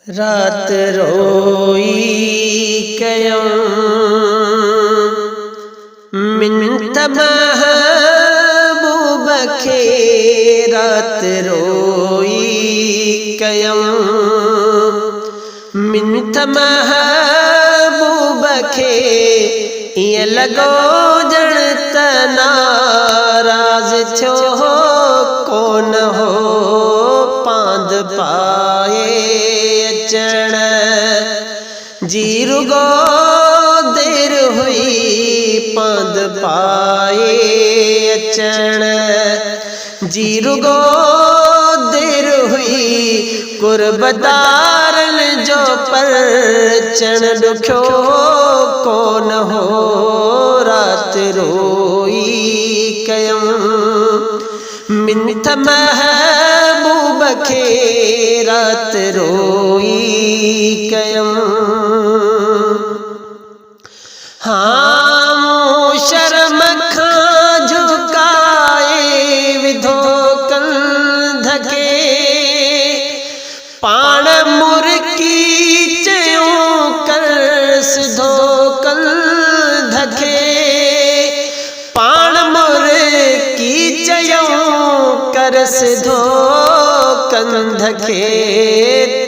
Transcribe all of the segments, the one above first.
रात रोई कयम मिन्नत महबूब खे रात रोई कयम मिन्नत महबूब खे ईअं लॻो ॼण त नाराज़ थियो कोन हो पांद पाए अचण जी रुगो देर हुई पांद पाए अचण जी रुगो देर हुई कुर्बदारन जो परचण ॾुखियो कोन हो रात रोई कयम मिन्नत महबूब खे रात रोई कयम। हाँ शर्म खां झुकाए विधो कंध खे पाण मुरकी चयूं कर सिधो कंध खे पाण मुरकी चयूं कर सिधो कंध खे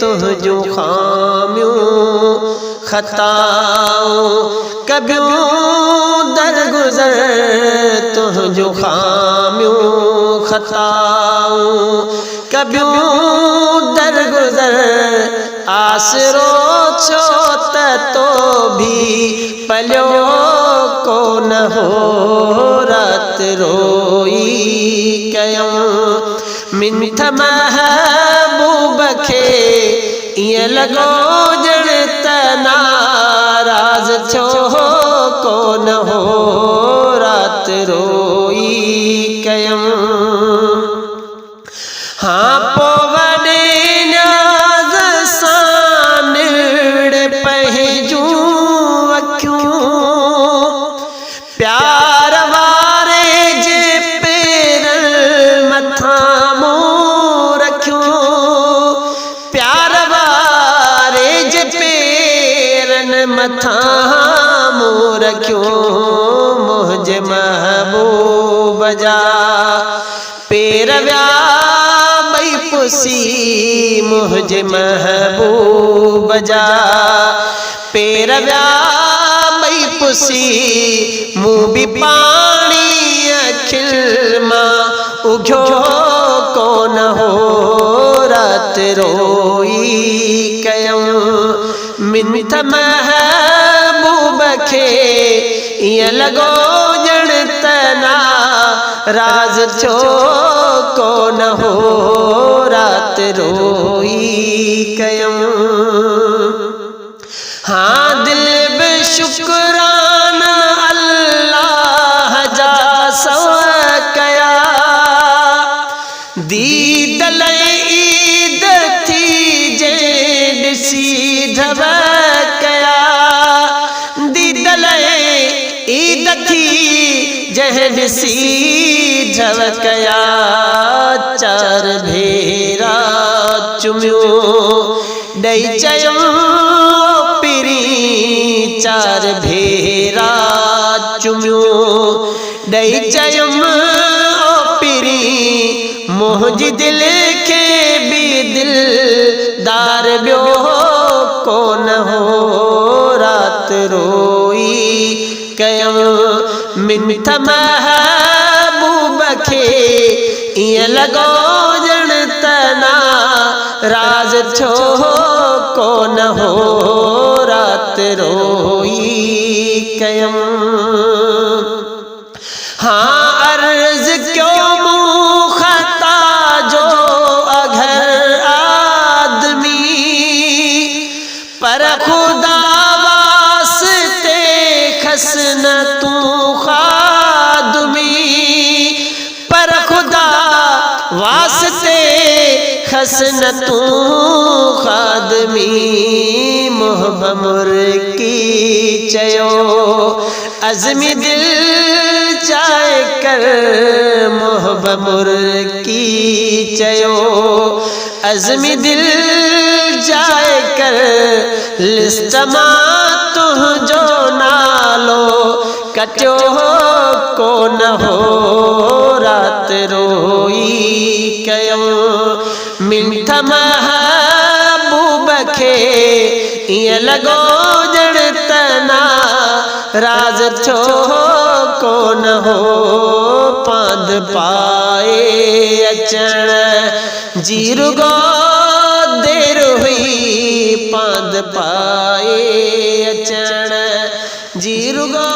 तुंहिंजूं खामियूं ख़ताऊं कबियूं दरगुज़र तुंहिंजूं खामियूं ख़ताऊं कबियूं दरगुज़र आसरो छो त तो भी पलियो कोन हो रात रोई कयम मिन्नत महबूब खे ईअं लॻो ॼण त नाराज़ थियो कोन हो रात रोई कयम। हाँ पोइ वॾे न्याज़ सां निड़ पंहिंजूं अखियूं प्यार वारे जे पेरनि मथां मूं रखियूं प्यार वारे जे पेरनि मथां मूं रखियूं मुंहिंजे महबूब जा पेर विया ॿई पुसी मुंहिंजे महबूब जा पेर विया ॿई पुसी मूं बि पाणी अखियुनि मां उघियो कोन हो रात रोई कयम मिन्नत महबूब खे ईअं लॻो ॼण त नाराज़ थियो कोन हो रात रोई कयम। हाँ दिल बि शुक्राना अल्लाह जा सौ कया दीदल ईद थी जे ॾिसी धव कया दीदल ईद थी जंहिं ॾिसी झव कया चार भेरा चुमियूं ॾेई चयूं पिरी चार भेरा चुमियूं ॾेई चयूं पिरी मुंहिंजी दिलि खे बि दिलदार ॿियो कोन हो रात रोई कयम मिन्नत महबूब खे ईअं लॻो ॼण त नाराज़ थियो कोन हो रात रोई कयम। हाँ अर्ज़ कयो मूं ख़ता जो अगर आदमी पर खुदा वास्ते खस न तूं खादमी पर खुदा वास्ते खस न तूं खादमी मोहब्बत मुरकी चयो अज़मी दिल चाहे कर मोहब्बत मुरकी चयो अज़मी दिल जाए कर लिस्ट मां तुंहिंजो नालो कटियो कोन हो रात रोई कयो मिंठ महबूब खे ईअं लॻो ॼण तना राज थियो कोन हो पांद पाए अचण जी रुगो देर हुई पांद पाए अचण जी रुगो